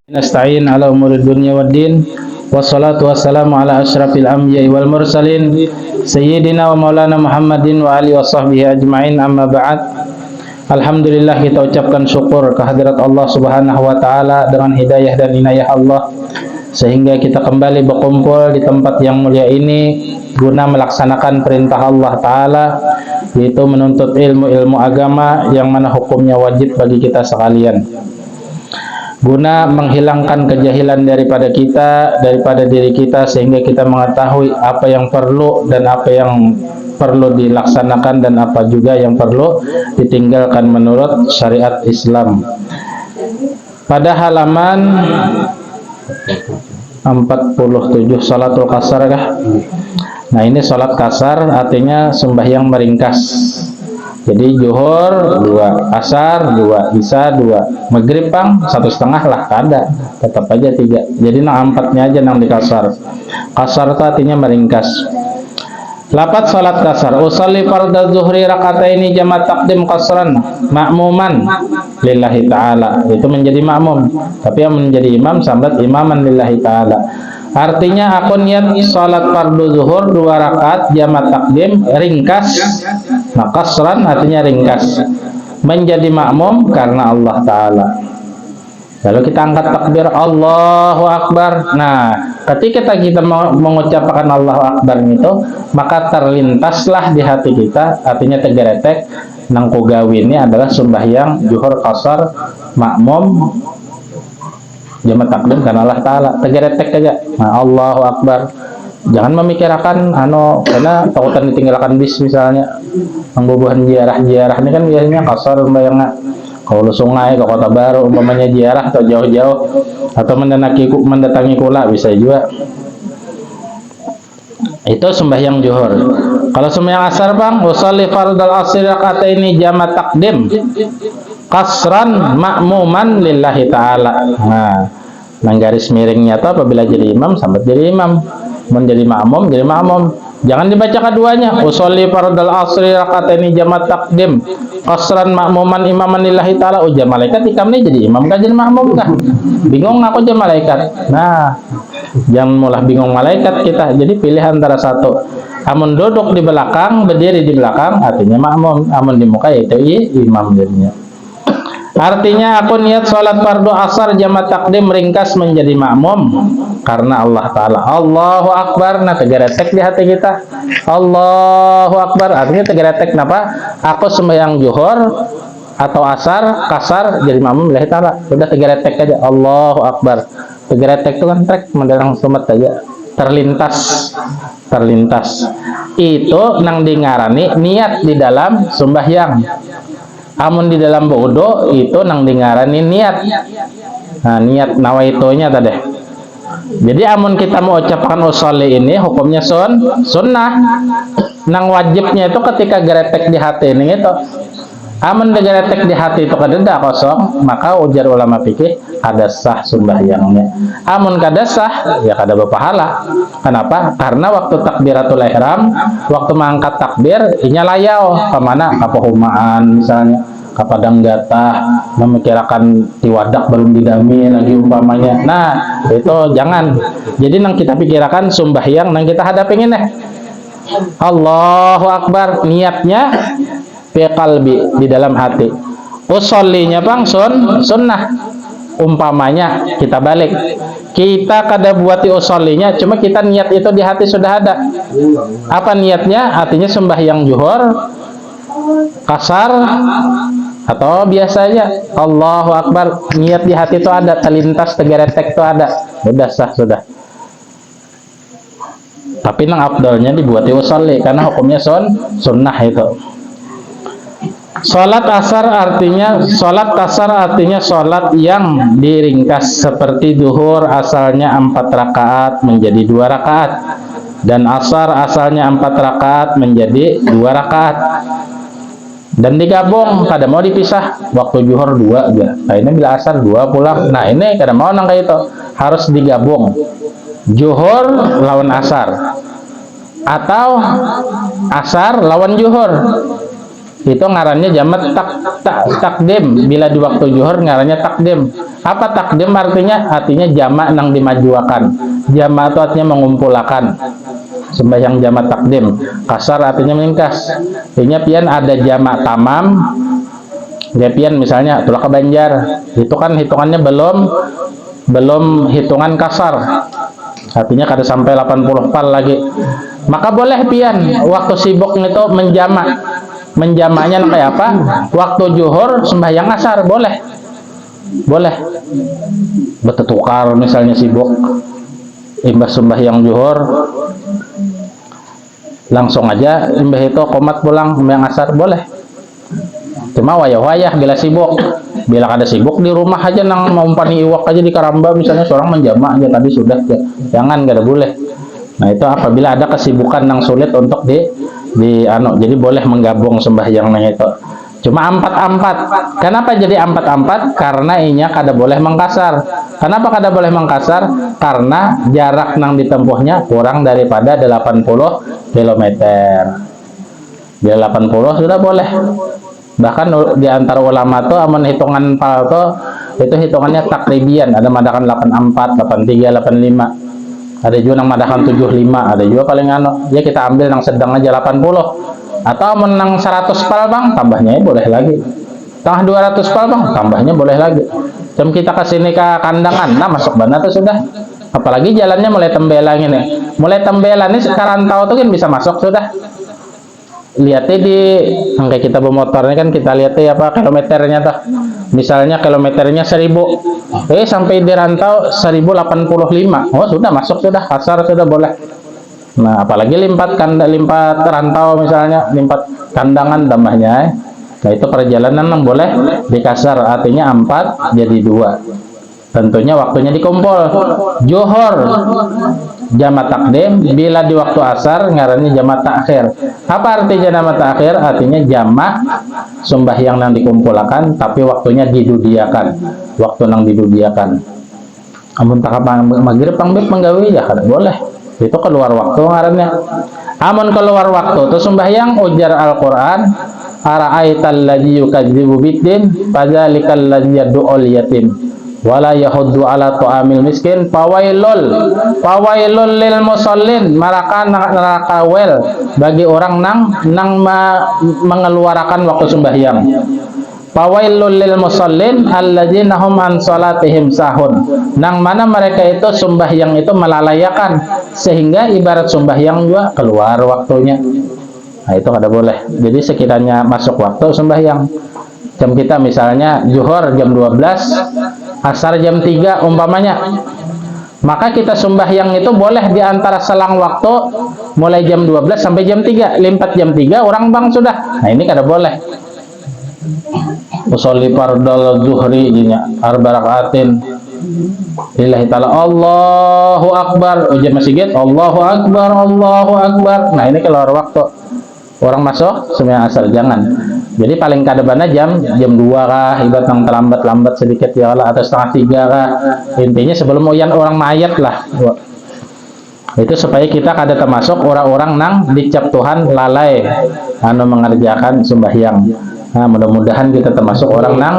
Nasta'in ala umuri dunya waddin. Wassalatu wassalamu ala asyrafil anbiya'i wal mursalin sayyidina wa maulana Muhammadin wa alihi wa sahbihi ajma'in, amma ba'd. Alhamdulillah, kita ucapkan syukur kehadirat Allah Subhanahu wa taala dengan hidayah dan inayah Allah sehingga kita kembali berkumpul di tempat yang mulia ini guna melaksanakan perintah Allah taala, yaitu menuntut ilmu-ilmu agama yang mana hukumnya wajib bagi kita sekalian, guna menghilangkan kejahilan daripada diri kita sehingga kita mengetahui apa yang perlu dan apa yang perlu dilaksanakan dan apa juga yang perlu ditinggalkan menurut syariat Islam. Pada halaman 47 salatul kasar kah? Nah, ini salat kasar artinya sembahyang meringkas. Jadi zuhur 2, asar 2, isya 2, maghrib pang 1,5 lah, kada, tetap aja 3. Jadi nang 4-nya aja nang dikasar. Kasar itu artinya meringkas. Lapat salat kasar, usalli fardhu zuhri rakataini jama' taqdim qasran ma'muman lillahi ta'ala. Itu menjadi makmum, tapi yang menjadi imam sambat imaman lillahi ta'ala. Artinya aku niat salat fardu zuhur 2 rakaat jama' takdim ringkas. Nah, qasran artinya ringkas, menjadi makmum karena Allah taala. Lalu kita angkat takbir Allahu Akbar. Nah, ketika kita mengucapkan Allahu Akbar itu, maka terlintaslah di hati kita, artinya tegeretek nang kugawi ini adalah sembahyang zuhur qasar makmum jama' takdim karena Allah taala. Tegeretek aja. Nah, Allahu Akbar. Jangan memikirkan karena takutan ditinggalkan bis misalnya. Pembubuhan ziarah-ziarah ini kan biasanya kasar bayangnya. Kalau sungai ke Kota Baru umpamanya ziarah atau jauh-jauh atau mendatangi kula bisa juga. Itu sembahyang zuhur. Kalau sembahyang asar bang, usolli fardal asri rakataini jama' takdim qasran ma'muman lillahi ta'ala. Nah, garis miringnya itu apabila jadi imam sampai jadi imam, menjadi makmum jadi makmum. Jangan dibaca keduanya. Usolli fardal asri rakataini jama' takdim qasran ma'muman imaman lillahi ta'ala. Ujar malaikat ikamnya jadi imam kah jadi makmum kah? Bingung aku aja malaikat. Nah, jangan mulah bingung malaikat kita. Jadi pilih antara satu. Amun duduk di belakang, berdiri di belakang artinya makmum. Amun di muka yaitu imam jadinya. Artinya aku niat sholat fardu asar jama' takdim ringkas menjadi makmum karena Allah taala. Allahu Akbar. Nah, tegeretek di hati kita. Allahu Akbar artinya tegeretek kenapa? Aku sembahyang zuhur atau asar kasar jadi makmum lillahi taala. Udah tegeretek aja Allahu Akbar. Tegeretek itu kan trek mendarang sumet aja. Terlintas. Itu nang dingarani niat di dalam sembahyang. Amun di dalam wudu itu nang dingarani niat. Nah, niat nawaitunya tadi. Jadi amun kita mau ucapkan usolli ini hukumnya sunnah. Nang wajibnya itu ketika geretek di hati ini itu. Amun digeretek di hati itu kadeda kosong, maka ujar ulama fikih ada sah sembahyangnya. Amun kada sah ya kada berpahala. Kenapa? Karena waktu takbiratul ihram, waktu mengangkat takbir inya layau kemana? Ka pehumaan misalnya, ka padang gatah, memikirkan tiwadak belum didami lagi umpamanya. Nah, itu jangan. Jadi nang kita pikirkan sembahyang nang kita hadapin ini. Allahu Akbar, niatnya fi qalbi, di dalam hati. Usollinya bang sunnah. Umpamanya kita balik, kita kada buati usollinya, cuma kita niat itu di hati sudah ada. Apa niatnya? Artinya sembahyang zuhur kasar atau biasanya Allahu Akbar, niat di hati itu ada, terlintas tegeretek itu ada. Sudah sah sudah. Tapi nang afdalnya dibuati usolli karena hukumnya sunnah itu. Salat kasar artinya salat yang diringkas seperti zuhur asalnya 4 rakaat menjadi 2 rakaat dan asar asalnya 4 rakaat menjadi 2 rakaat dan digabung, kada mau dipisah. Waktu zuhur 2 aja. Nah, ini bila asar 2 pulang. Nah, ini kada mau nang kayak itu. Harus digabung. Zuhur lawan asar atau asar lawan zuhur. Itu ngarannya jamak takdim. Bila di waktu zuhur ngarannya takdim. Apa takdim artinya? Artinya jamak nang dimajuakan. Jamak itu artinya mengumpulkan. Sembahyang jamak takdim. Kasar artinya meningkas. Artinya pian ada jamak tamam. Dia pian misalnya tulah ke Banjar. Itu kan hitungannya belum hitungan kasar. Artinya kada sampai 80 pal lagi. Maka boleh pian waktu sibuk itu menjamaknya kayak apa? Waktu zuhur sembahyang asar boleh bertukar misalnya sibuk imbas sembahyang zuhur langsung aja imbas itu komat pulang sembahyang asar boleh. Cuma wayah-wayah bila sibuk, bila ada sibuk di rumah aja nang mau umpani iwak aja di Karamba misalnya seorang menjamak aja tadi sudah ya. Jangan, kada boleh. Nah itu apabila ada kesibukan yang sulit untuk jadi boleh menggabung sembahyangnya itu. Cuma 4-4. Kenapa jadi 4-4? Karena inya kada boleh mengkasar. Kenapa kada boleh mengkasar? Karena jarak nang ditempuhnya kurang daripada 80 km. Bila 80 sudah boleh. Bahkan di antara ulama tuh amun hitungan pal tuh itu hitungannya takribian. Ada madakan 84, 83, 85. Ada juga yang madakan 75, ada juga paling ya kita ambil yang sedang aja 80. Atau menang 100 pal bang, tambahnya boleh lagi. Tengah 200 pal bang, tambahnya boleh lagi. Jam kita kesini ke kandangan, nah masuk benar tuh sudah. Apalagi jalannya mulai tembelang ini. Mulai tembelang ini sekarang tahu tuh kan bisa masuk sudah. Lihatnya di angka kita bermotor ini kan kita lihatnya apa kilometernya tuh. Misalnya kilometernya 1000. Sampai di rantau 1085. Oh sudah masuk sudah, kasar sudah boleh. Nah apalagi limpat rantau misalnya limpat kandangan tambahnya. Nah itu perjalanan yang boleh dikasar, artinya 4 jadi 2. Tentunya waktunya dikumpul. Zuhur jamak takdim, bila di waktu asar ngarannya jamak takhir. Apa artinya jamak takhir? Artinya jamak sembahyang yang dikumpulkan tapi waktunya didudiakan. Waktu yang didudiakan. Amun tak maghrib pangbib menggawi ya kada boleh. Itu keluar waktu ngarannya. Amun keluar waktu itu sembahyang ujar Al-Qur'an, ara'aital ladzi yukadzibu biddin fadzalikal ladzi yad'ul yatim wala yahuddu ala ta'amil miskin fawailul lil musallin neraka wel bagi orang nang mengeluarkan waktu sembahyang. Fawailul lil musallin alladzina hum an salatihim sahun. Nang mana mereka itu sembahyang itu melalayakan sehingga ibarat sembahyang juga keluar waktunya. Nah itu kada boleh. Jadi sekiranya masuk waktu sembahyang, jam kita misalnya zuhur jam 12, asar jam 3 umpamanya, maka kita sembahyang itu boleh di antara selang waktu mulai jam 12 sampai jam 3, limpat jam 3 orang bang sudah. Nah ini kada boleh. Usolli fardal zuhri jinya arba rakaatin lillahi ta'ala Allahu akbar, ujar masjid Allahu akbar Allahu akbar. Nah ini keluar waktu orang masuk sembahyang asar jangan. Jadi paling kadebana jam 2 kah, ibarat yang terlambat sedikit ya Allah, atau setengah 3 kah. Intinya sebelum uyan orang mayat lah. Itu supaya kita kada termasuk orang-orang nang dicap Tuhan lalai mengerjakan sembahyang. Nah, mudah-mudahan kita termasuk orang nang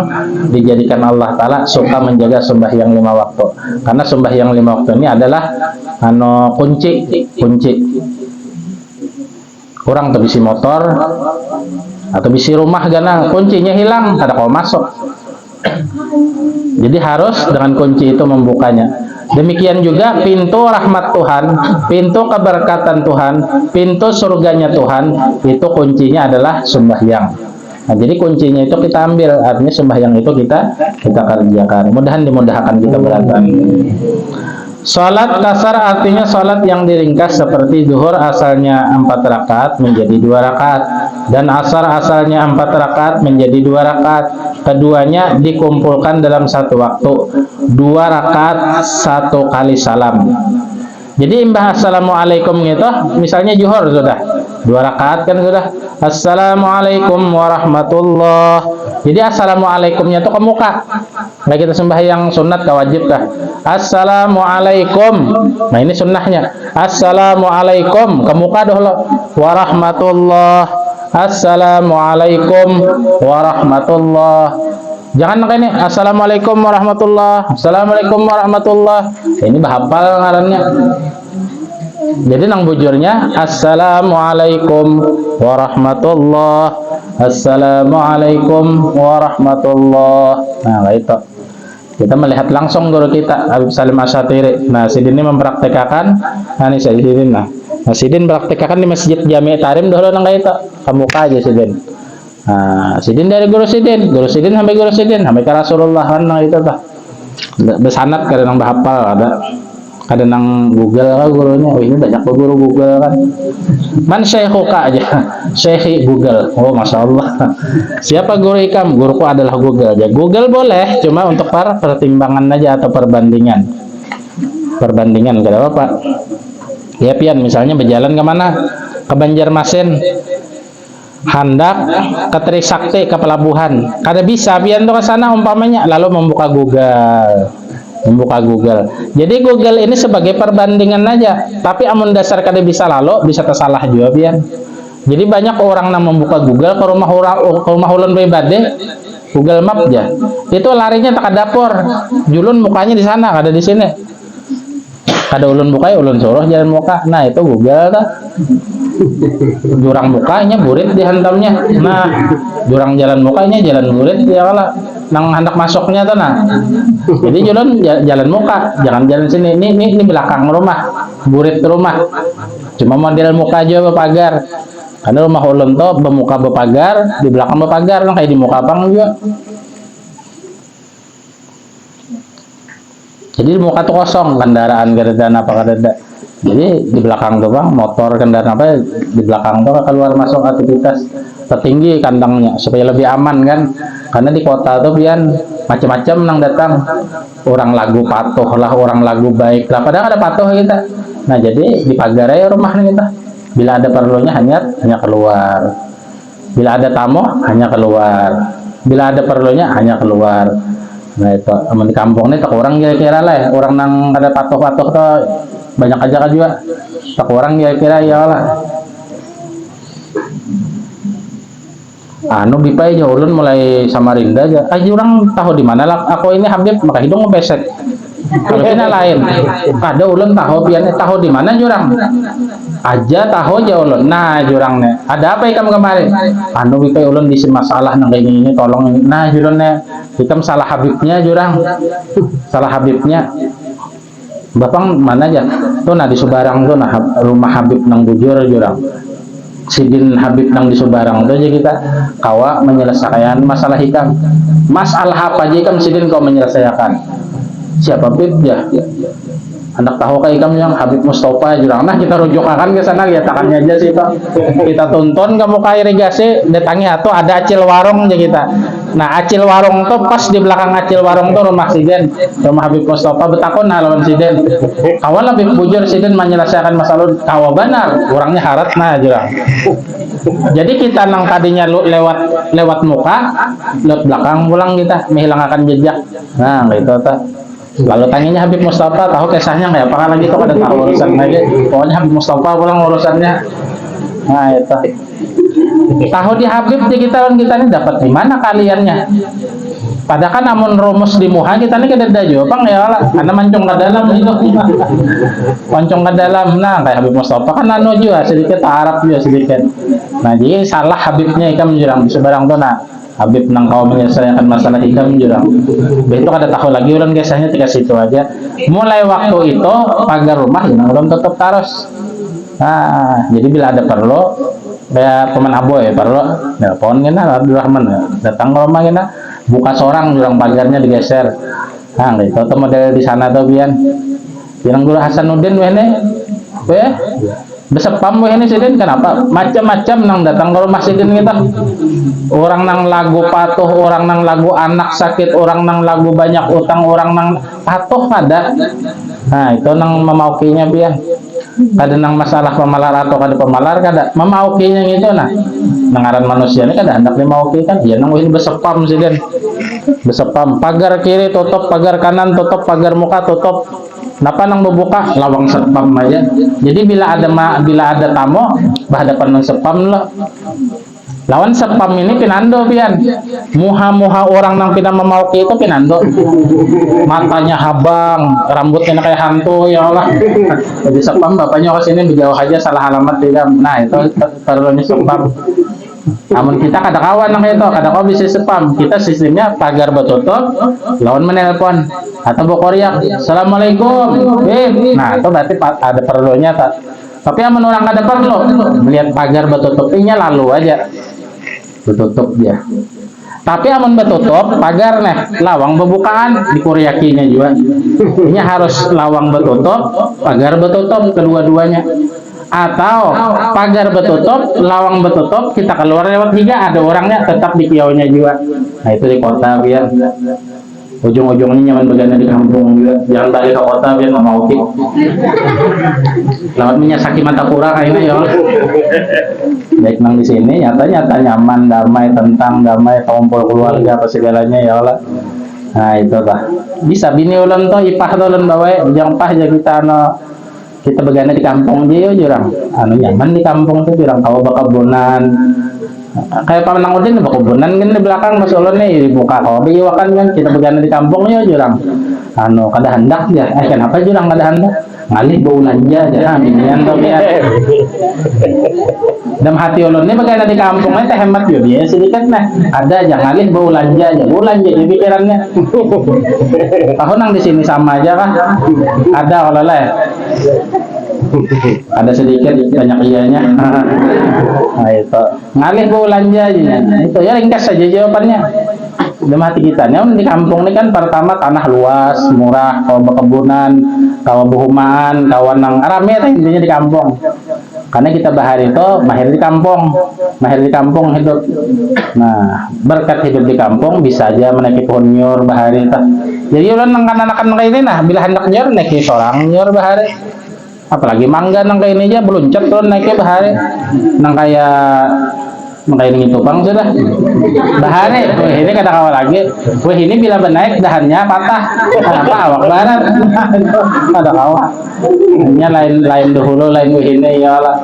dijadikan Allah Ta'ala suka menjaga sembahyang 5 waktu. Karena sembahyang 5 waktu ini adalah kunci. Orang tuh bisi motor atau bisi rumah gana kuncinya hilang, kada kau masuk. Jadi harus dengan kunci itu membukanya. Demikian juga pintu rahmat Tuhan, pintu keberkatan Tuhan, pintu surganya Tuhan, itu kuncinya adalah sembahyang. Nah, jadi kuncinya itu kita ambil, artinya sembahyang itu kita kerjakan. Dimudahkan kita berangkat. Salat kasar artinya salat yang diringkas seperti zuhur asalnya 4 rakaat menjadi 2 rakaat dan asar asalnya 4 rakaat menjadi 2 rakaat. Keduanya dikumpulkan dalam satu waktu, 2 rakaat 1 kali salam. Jadi imbah assalamualaikum gitu, misalnya zuhur sudah 2 rakaat kan sudah assalamualaikum warahmatullah. Jadi assalamualaikumnya itu ke muka. Nah kita sembahyang sunat ke wajib kah? Assalamualaikum. Nah ini sunnahnya. Assalamualaikum ke muka dulu. Warahmatullah. Assalamualaikum warahmatullah. Jangan kayak ini assalamualaikum warahmatullah, assalamualaikum warahmatullah. Ini bahapal ngarannya. Jadi nang bujurnya assalamualaikum warahmatullah, assalamualaikum warahmatullah. Nah, itu kita melihat langsung guru kita Habib Salim Asyatiri. Nah, Sidin ini mempraktekkan. Nah, ini saya Sidin. Nah, Sidin mempraktekkan di Masjid Jami' Tarim dulu nang itu. Kamu aja Sidin. Nah, Sidin dari guru Sidin sampai guru Sidin sampai ke Rasulullah kan itu tuh. Besanat kadang nang bahapal ada nang Google kan gurunya. Oh, ini banyak guru Google kan. Man syekhuka aja. Syekhi Google. Oh, Masya Allah. Siapa guru ikam? Guruku adalah Google. Ya, Google boleh, cuma untuk para pertimbangan aja atau perbandingan. Perbandingan kenapa Pak? Ya pian misalnya berjalan kemana? Ke Banjarmasin. Hendak ke Trisakti ke pelabuhan. Kada bisa pian tuh ke sana umpamanya lalu membuka Google. Jadi Google ini sebagai perbandingan aja. Tapi amun dasar kada bisa lalu bisa tersalah juga pian. Jadi banyak orang yang membuka Google ke rumah ulun pribadi Google Map aja. Itu larinya tak ke dapur. Julun mukanya di sana, kada di sini. Kada ulun buka, ulun suruh jalan muka. Nah, itu Google dah. Jurang mukanya burit dihantamnya. Nah, jurang jalan mukanya jalan burit ya kalah. Nang hendak masuknya tuh nah. Jadi julun jalan muka, jangan jalan sini. Ini belakang rumah, burit rumah. Cuma model muka aja berpagar. Karena rumah ulun tuh bermuka berpagar, di belakang berpagar, kan kayak di muka bang juga. Jadi di muka tuh kosong, kendaraan apa kada. Jadi di belakang tuh bang, motor kendaraan apa di belakang tuh keluar masuk aktivitas tertinggi kandangnya supaya lebih aman kan. Karena di kota tuh pian macam-macam nang datang. Orang lagu patuh lah, orang lagu baik lah. Padahal ada patuh kita. Nah jadi di pagar aja rumahnya kita. Bila ada perlunya hanya keluar. Bila ada tamu hanya keluar. Bila ada perlunya hanya keluar. Nah itu di kampung ini tak orang kira-kira lah. Orang nang ada patuh-patuh tuh banyak aja kan juga. Tak orang kira-kira ya lah. Anu bipai aja ulun mulai Samarinda aja. Orang tahu di mana lah. Aku ini Habib maka hidung ngebesek. Kalau kena lain, kada ulun tahu pian tahu di mana jurang. Aja tahu aja ulun. Nah jurangnya. Ada apa ikam kemarin? Anu bipai ulun di masalah nang kayak gini tolong ini. Nah jurangnya ikam salah Habibnya jurang. Salah Habibnya. Bapang mana aja? Tuh nah di Subarang tuh nah rumah Habib nang bujur jurang. Sidin Habib nang di Subarang tuh aja kita kawa menyelesaikan masalah hikam. Masalah apa aja ikam Sidin kau menyelesaikan? Siapa Habib ya? Anak tahu kayak kamu yang Habib Mustafa jurang. Nah kita rujukakan ke sana lihat takannya aja sih Pak. Kita tonton kamu kayak irigasi datangnya atau ada acil warung aja kita. Nah acil warung tuh pas di belakang acil warung tuh rumah Sidin, rumah Habib Mustafa betakon lawan Sidin. Kawan Habib bujur Sidin menyelesaikan masalah kawa benar. Orangnya harat nah jurang. Jadi kita nang tadinya lewat muka, lewat belakang pulang kita menghilangkan jejak. Nah gitu tak. Lalu tanyanya Habib Mustafa tahu kisahnya nggak? Apakah lagi kok ada tahu urusan lagi? Pokoknya Habib Mustafa pulang urusannya. Nah itu. Tahu di Habib di kita ini dapat di mana kaliannya? Padahal kan namun rumus di muha kita ini kada jawab ya lah. Karena mancung ke dalam itu. Mancung ke dalam. Nah kayak Habib Mustafa kan anu juga sedikit Arab juga sedikit. Nah jadi salah Habibnya ikam jurang sebarang tuh nah. Habib nang kau menyelesaikan masalah hikam jurang. Begitu kada tahu lagi ulang kisahnya tiga situ aja. Mulai waktu itu pagar rumah yang belum tutup terus. Nah, jadi bila ada perlu kayak teman abo ya perlu telepon kena Abdurrahman datang ke rumah kena buka sorang jurang pagarnya digeser. Nah, gitu tuh model di sana tuh pian. Bilang Guru Hasanuddin wene. Besepam ini Sidin kenapa? Macam-macam nang datang ke rumah Sidin kita. Orang nang lagu patuh, orang nang lagu anak sakit, orang nang lagu banyak utang, orang nang patuh ada. Nah itu nang memaukinya pian. Kada nang masalah pemalar atau kada pemalar kada memaukinya gitu nah. Nangaran manusia ini kada hendak dimauki kan. Iya nang ini besepam Sidin. Besepam pagar kiri tutup, pagar kanan tutup, pagar muka tutup. Napa nang membuka lawang spam aja. Jadi bila ada tamu berhadapan dengan spam lah. Lawan sepam ini pinando pian. Muha-muha orang nang pina memauki itu pinando. Matanya habang, rambutnya kayak hantu ya Allah. Jadi sepam bapaknya ke sini dijauh aja salah alamat tidak. Nah, itu perlunya sepam. Namun kita kada kawan nang itu, kada kau bisa spam. Kita sistemnya pagar betutup, lawan menelpon atau bokoriak, assalamualaikum. Nah itu berarti ada perlunya tak. Tapi yang orang kada perlu melihat pagar betutupinya lalu aja betutup dia. Tapi amun betutup pagar nih lawang bebukaan dikuriakinya juga. Ini harus lawang betutup, pagar betutup kedua-duanya. Atau pagar betutup, lawang betutup, kita keluar lewat tiga, ada orangnya tetap di kiaunya juga. Nah itu di kota biar ujung-ujungnya nyaman begana di kampung juga. Jangan balik ke kota biar nggak mau tik. Lewat menyasaki mata pura kayaknya ya. Baik nang di sini nyata nyaman, damai, tentang damai, kumpul keluarga apa segalanya ya Allah. Nah itu lah. Bisa bini ulun to ipah to ulun bawa, jangan pah aja kita begana di kampung dia jurang nyaman di kampung tuh jurang kau bakabunan kayak pamanang udin bakabunan kan di belakang mas ulun nih dibuka kau biwakan kan kita begana di kampung ya jurang kada hendak dia kenapa jurang kada hendak ngalih beulanja aja binian tuh dia dalam hati ulun nih begana di kampungnya teh hemat yo dia sedikit nah ada aja ngalih beulanja aja di pikirannya tahu nang di sini sama aja kah ada kalau lah ada sedikit banyak ianya. Nah itu ngalih belanja aja itu ya ringkas saja jawabannya dalam hati kita nih di kampung ini kan pertama tanah luas murah kau berkebunan kau buhumaan kawan nang rame intinya di kampung karena kita bahari itu mahir di kampung hidup. Nah berkat hidup di kampung bisa aja menaiki pohon nyur bahari itu jadi ulan nang anak-anak kayak ini nah bila hendak nyur naiki seorang nyur bahari apalagi mangga nang kayak ini aja beluncat tuh naiknya bahari nang kayak ini tupang sudah bahari ini kada kawal lagi ini bila benaik dahannya patah kenapa awak barat kada kawal hanya lain dahulu lain ini ya lah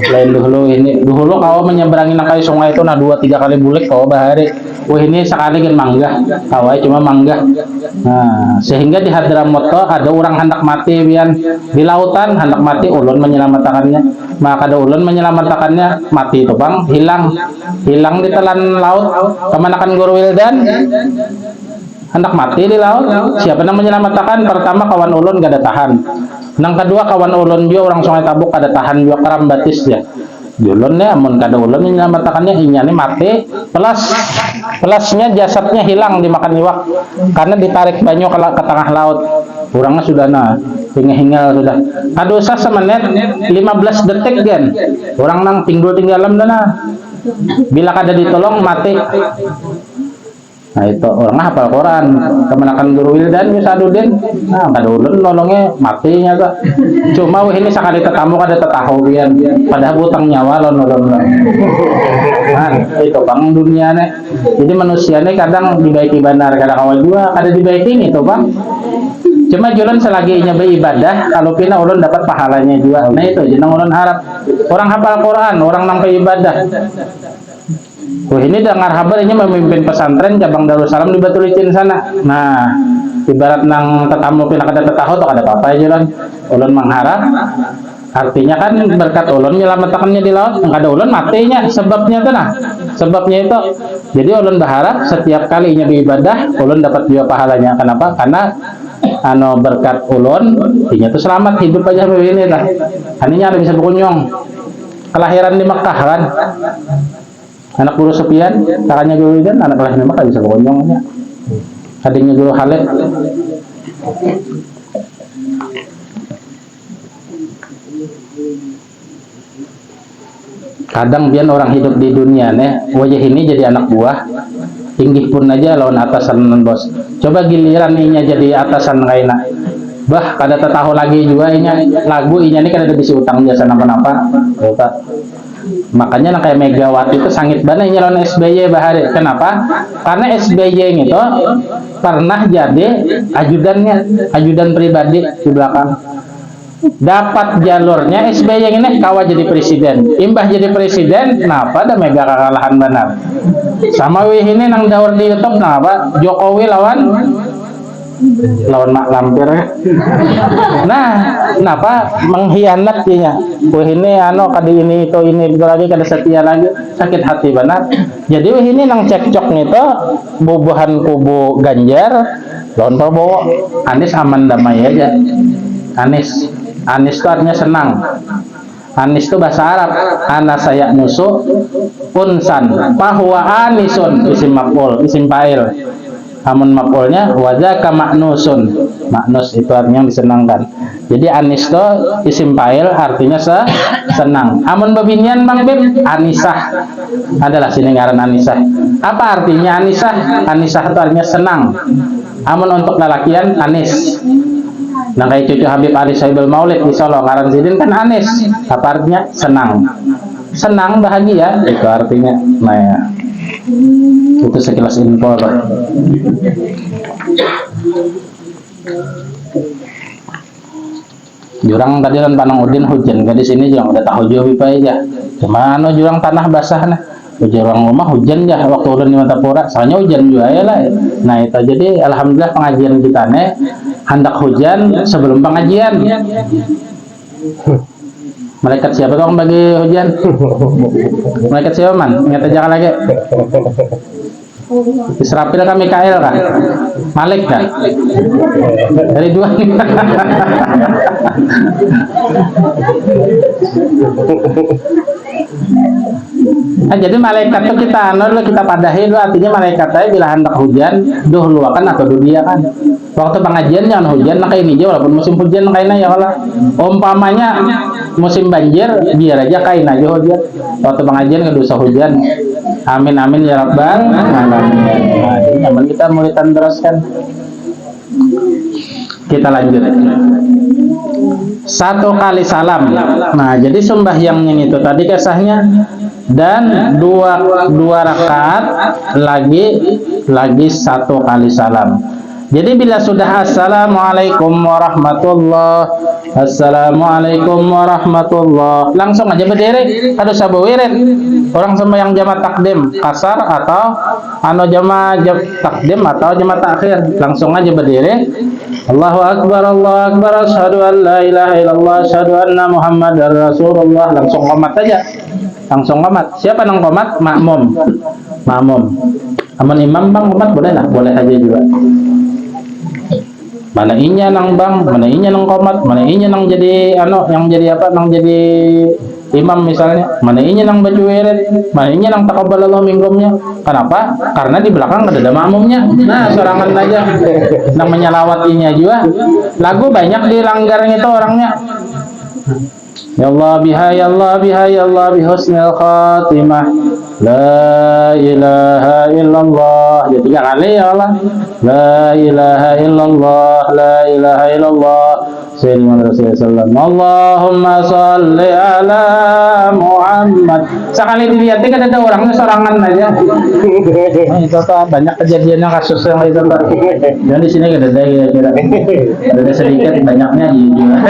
lain dahulu kau menyeberangi nang kayak sungai itu nah 2-3 kali bulik kau bahari ini sekali kan mangga kawai cuma mangga. Nah sehingga di Hadramaut ada orang hendak mati bian di lautan hendak mati ulun menyelamatkannya maka ada ulun menyelamatkannya mati itu bang hilang di telan laut kemanakan Guru Wildan hendak mati di laut siapa yang menyelamatkan pertama kawan ulun gak ada tahan nang kedua kawan ulun juga orang Sungai Tabuk ada tahan juga kerambatis dia ulun ya amun kada ulun menyelamatkannya inyane mati plusnya jasadnya hilang dimakan iwak karena ditarik banyu ke tengah laut orangnya sudah hingal sudah kadosa semenit 15 detik kan orang nang tinggalam dana bila kada ditolong mati. Nah itu orang hafal Quran kemenakan Guru Wildan Yusadudin nah kada ulun nolongnya matinya tuh cuma ini sekali tetamu kada tetahuan pada butang nyawa nolong nah itu bang dunia nih jadi manusia nih kadang dibaiki benar kadang awal juga kada dibaiki itu bang cuma jualan selagi nyoba ibadah kalau pina ulun dapat pahalanya juga nah itu jeneng ulun harap orang hafal Quran orang nang ibadah. Ini dengar kabar ini memimpin pesantren cabang Darussalam di Batu Licin sana. Nah, ibarat nang tetamu pina kada tetahu atau kada apa-apa aja kan. Ulun mengharap artinya kan berkat ulun menyelamatkannya di laut, kada ulun matinya sebabnya tuh nah. Sebabnya itu. Jadi ulun berharap setiap kalinya beribadah ulun dapat juga pahalanya. Kenapa? Karena berkat ulun dinya tuh selamat hidup aja begini lah. Aninya ada bisa berkunjung. Kelahiran di Makkah kan. Anak Guru Sepian, kakaknya Guru Wildan, anak lahirnya Makkah bisa berkunjungnya. Adiknya Guru Khalid. Kadang biar orang hidup di dunia nih, wajah ini jadi anak buah, tinggi pun aja lawan atasan bos. Coba giliran inya jadi atasan kaina. Bah, kada tahu lagi juga inya lagu inya ini kada bisa utang jasa napa-napa. Makanya kayak Megawati itu sangit banget nyalon SBY bahari. Kenapa? Karena SBY itu pernah jadi ajudan pribadi di belakang. dapat jalurnya SBY yang ini kawa jadi presiden, imbah jadi presiden kenapa ada mega kekalahan benar sama wih ini nang daur di YouTube kenapa Jokowi lawan Mak Lampir. Nah kenapa mengkhianat dia wih ini kadi ini itu ini lagi kada setia lagi, sakit hati benar. Jadi wih ini nang cekcok itu bubuhan kubu Ganjar lawan Prabowo. Anies aman damai aja. Anies itu artinya senang. Anis itu bahasa Arab. Ana saya nusuk unsan bahwa anisun isim maf'ul, isim fa'il. Amun maf'ulnya wazaka maknusun. Maknus itu artinya disenangkan. Jadi anis itu isim fa'il artinya senang. Amun babinian Bang Bib, anisah. Adalah sini ngaran anisah. Apa artinya anisah? Anisah itu artinya senang. Amun untuk lelakian anis. Nah kayak cucu Habib Ali Saibul Maulid di Solo ngaran Zidin kan Anis, apa artinya senang, senang bahagia itu artinya. Nah ya, itu sekilas info Pak. Jurang tadi kan Panang Udin hujan, di sini juga udah tahu jauh pipa aja. Cuman jurang tanah basah nah. Jurang rumah hujan ya waktu udah di Matapura, soalnya hujan juga ya lah. Nah itu jadi alhamdulillah pengajian kita nih hendak hujan sebelum pengajian. Malaikat siapa dong bagi hujan? Malaikat siapa man? Ingat aja lagi. Israfil kan Mikael kan? Malik kan? Dari dua. Nah, jadi malaikat itu kita padahi artinya malaikat saya bila hendak hujan duh luakan atau dunia kan waktu pengajian jangan hujan nah kayak ini aja walaupun musim hujan kayaknya ya Allah umpamanya musim banjir biar aja kain aja hujan waktu pengajian nggak usah hujan amin amin ya rabbal alamin. Nah, jadi nyaman kita mulitan teruskan kita lanjut satu kali salam. Nah jadi sembahyangnya itu tadi kisahnya dan dua rakaat lagi satu kali salam. Jadi bila sudah assalamualaikum warahmatullahi assalamualaikum warahmatullahi langsung aja berdiri ada sabu wirid orang sembahyang jamaah takdim kasar atau jamaah takdim atau jamaah takhir langsung aja berdiri Allahu akbar asyhadu an la ilaha illallah asyhadu anna muhammadar rasulullah langsung qomat aja langsung qomat. Siapa nang qomat? Makmum amun imam Bang qomat boleh lah boleh aja juga. Mana inya nang Bang, mana inya nang qomat, mana inya nang jadi yang jadi apa, nang jadi imam misalnya, mana inya nang baca wirid, mana inya nang taqabbalallahu minkumnya. Kenapa? Karena di belakang ada makmumnya. Nah, sorangan aja nang menyalawatinya juga. Lagu banyak dilanggarnya itu orangnya. Ya Allah biha ya Allah bihusnil khatimah la ilaha illallah ya 3 kali ya Allah la ilaha illallah sayyidina Rasulullah Allahumma sholli ala Muhammad sekali dilihat kan ada orangnya sorangan aja. Nah, itu tuh banyak kejadiannya kasus yang itu dan di sini ada kira-kira ada sedikit banyaknya juga.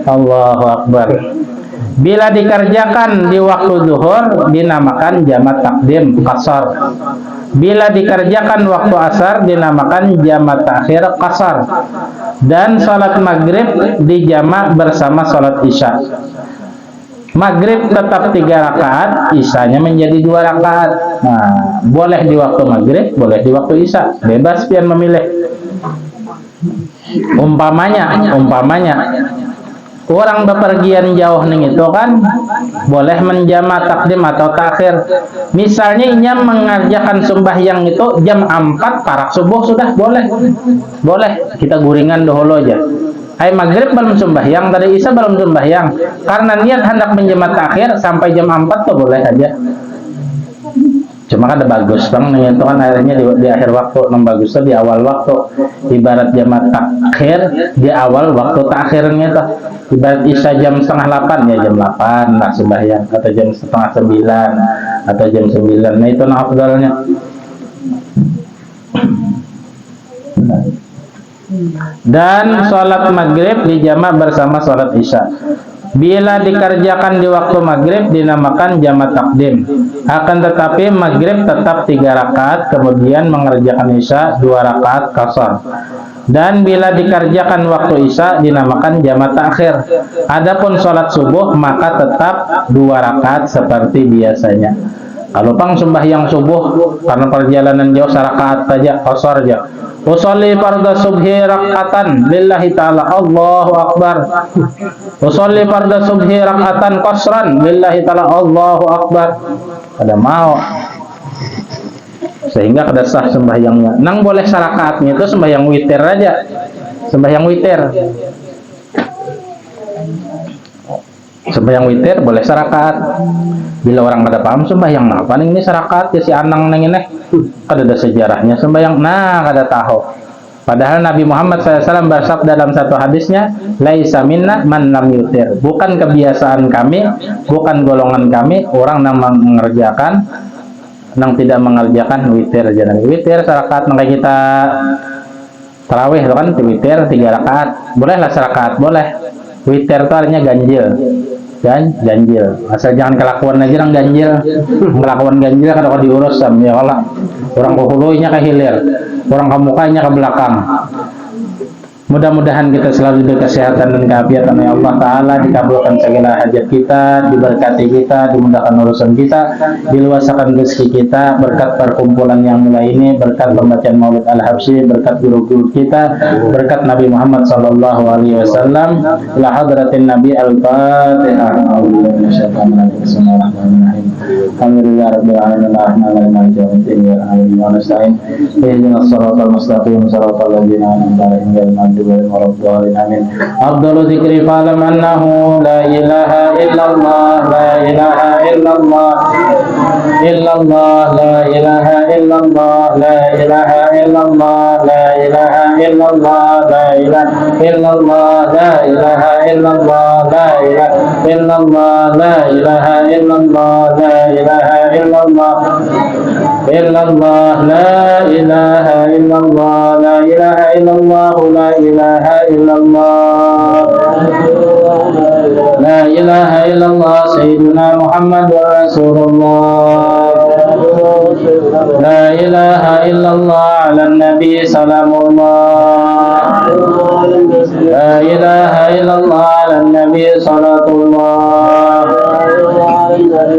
Allahu Akbar. Bila dikerjakan di waktu zuhur dinamakan jamak takdim qasar. Bila dikerjakan waktu asar dinamakan jamak takhir qasar. Dan salat maghrib dijamak bersama salat isya. Maghrib tetap 3 rakaat, isyanya menjadi 2 rakaat. Nah, boleh di waktu maghrib, boleh di waktu isya, bebas pian memilih. Umpamanya orang bepergian jauh nih itu kan boleh menjamak takdim atau takhir. Misalnya inya mengerjakan sembahyang itu jam 4 parak subuh sudah boleh kita guringan dahulu aja. Hai maghrib belum sembahyang, tadi isya belum sembahyang, karena niat hendak menjamak takhir sampai jam 4 tuh boleh aja. Cuma kan ada bagus Bang itu kan akhirnya di akhir waktu, yang bagusnya di awal waktu. Ibarat jamak takhir di awal waktu takhirnya tuh. Ibarat isya jam 7:30 ya jam 8 lah sembahyang, atau jam 8:30 atau jam 9. Nah itu afdalnya. Dan sholat maghrib dijamak bersama sholat isya. Bila dikerjakan di waktu maghrib dinamakan jamak takdim. Akan tetapi maghrib tetap 3 rakaat, kemudian mengerjakan isya 2 rakaat qasar. Dan bila dikerjakan waktu isya dinamakan jamak takhir. Adapun sholat subuh maka tetap 2 rakaat seperti biasanya. Kalau pang sembahyang subuh karena perjalanan jauh 1 rakaat saja, qasar aja. Usolli fardhu subhi rak'atan lillahi ta'ala, Allahu akbar. Usolli fardhu subhi rak'atan qasran lillahi ta'ala, Allahu akbar. Kada mau. Sehingga kada sah sembahyangnya. Nang boleh sarakaatnya itu sembahyang witir aja. Sembahyang witir. Sembahyang witir boleh sarakaat. Bila orang kada paham sembahyang apa nih ini sarakaat ya si anang nang ini. Kada ada sejarahnya sembahyang. Nah, kada tahu. Padahal Nabi Muhammad SAW bersabda dalam satu hadisnya, laisa minna man lam yutir. Bukan kebiasaan kami, bukan golongan kami orang yang mengerjakan, yang tidak mengerjakan witir. Jangan witir sarakaat, makanya kita tarawih itu kan witir 3 rakaat. Bolehlah sarakaat, boleh. Witir itu artinya ganjil. Ganjil. Asal jangan kelakuan aja orang ganjil. Kelakuan ganjil kada kau diurus sam ya Allah. Orang ke hulunya ke hilir, orang ke mukanya ke belakang. Mudah-mudahan kita selalu diberi kesehatan dan keafiatan ya Allah Ta'ala, dikabulkan segala hajat kita, diberkati kita, dimudahkan urusan kita, diluasakan rezeki kita, berkat perkumpulan yang mulai ini, berkat pembacaan Maulid Al-Habsyi, berkat guru-guru kita, berkat Nabi Muhammad sallallahu alaihi wasallam. Ila hadratin Nabi Al-Fatihah. Alhamdulillah rabbil alamin arrahmanir rahim maliki yaumiddin wa nasta'in ihdinas siratal mustaqim siratal ladzina an'amta alaihim ghairil maghdubi Amin. Afdalu dzikri fa'lam annahu la ilaha illallah, la ilaha illallah, illallah, la ilaha illallah, la ilaha illallah, la ilaha illallah, la ilaha illallah, la ilaha illallah, la ilaha illallah, la ilaha illallah, la ilaha illallah, illallah, la ilaha illallah, la ilaha illallah, la ilaha illallah, la ilaha illallah, sayyiduna Muhammad wa rasulullah, la ilaha illallah, ala nabi salamullah, la ilaha illallah, ala nabi salatullah,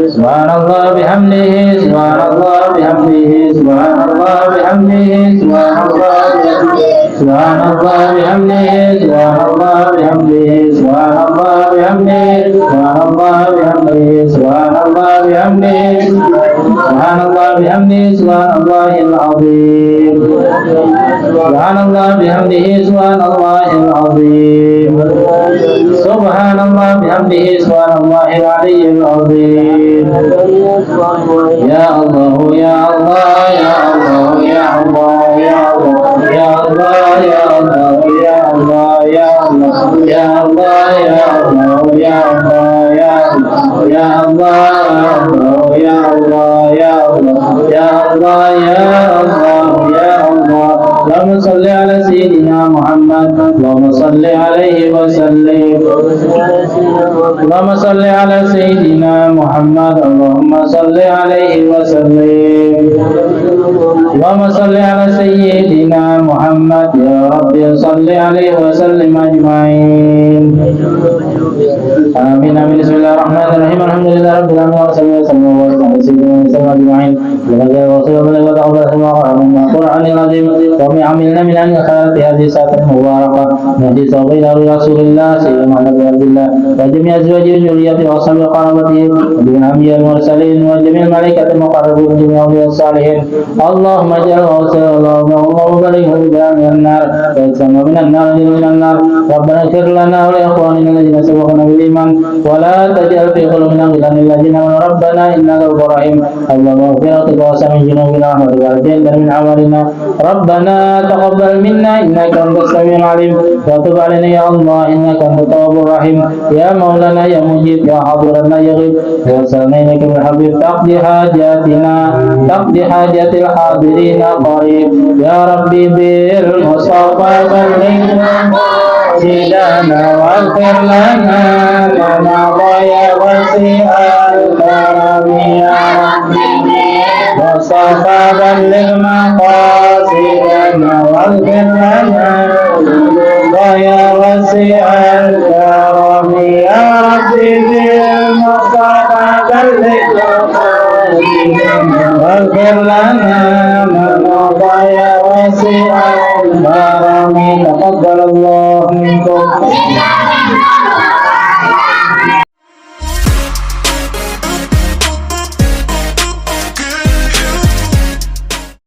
subhanallah bihamdihi, subhanallah bihamdihi, subhanallah bihamdihi, subhanallah bihamdihi, subhanallah bihamdihi, subhanallah bihamdihi, subhanallah bihamdihi, subhanallah bihamdihi, subhanallah bihamdihi, subhanallah bihamdihi, subhanallahil azim, subhanallah bihamdihi, subhanallahil azim, subhanallah bihamdihi, subhanallahil aliyyil azim. Ya Allah, ya Allah, ya Allah, ya Allah, ya Allah, ya Allah, ya Allah, ya Allah, ya Allah, ya Allah, ya Allah, ya Allah, ya Allah, ya Allah, ya Allah, ya Allah, ya Allah, ya Allah, ya Allah. Allahumma salli ala sayyidina Muhammad, Allahumma salli alaihi wa sallim. Allahumma salli ala sayyidina Muhammad, Allahumma salli alaihi wa sallim. Allahumma salli ala sayyidina Muhammad, ya Rabbi salli alaihi wa sallim ajma'in. Amin amin. Bismillahirrahmanirrahim. Alhamdulillah rabbil alamin wa sallallahu ala sayyidina ajma'in. Qur'anil azim wa amilna min al-khairat hadhihi sa'atan mubarakah nahdi sawila rasulillah sayyidina Muhammad Abdullah wa jami' azwajihi wa dhurriyyatihi wa ashabihi wa qarabatihi wa bi anbiya'i mursalin wa jami' malaikati muqarrabin jami' awliya'i salihin. Allahumma ij'al Allahumma barik lana min an-nar wa sama min an-nar min an-nar. Rabbana ighfir lana wa li ikhwanina alladhina sabaquna bil iman الإيمان ولا تجعل في قلوبنا غلا للذين آمنوا ربنا إنك غفور رحيم اللهم اغفر واسع من ذنوبنا وتقبل من أعمالنا ربنا تقبل منا إنك أنت السميع العليم وتب علينا يا الله إنك أنت التواب الرحيم يا مولانا يا مجيب يا حاضرنا يا غيب وصلنا إليك بالحبيب تقضي حاجاتنا تقضي حاجات الحاضرين قريب يا ربي بالمصطفى بلغنا قصيدنا واغفر لنا ما ضيع وسيء الكرم يا ربي مصطفى بلغ مقاصدنا واغفر لنا ضيع وسيء الكرم يا ربي بالمصطفى بلغ واغفر لنا من ضيع وسيء الكرم تقبل الله منكم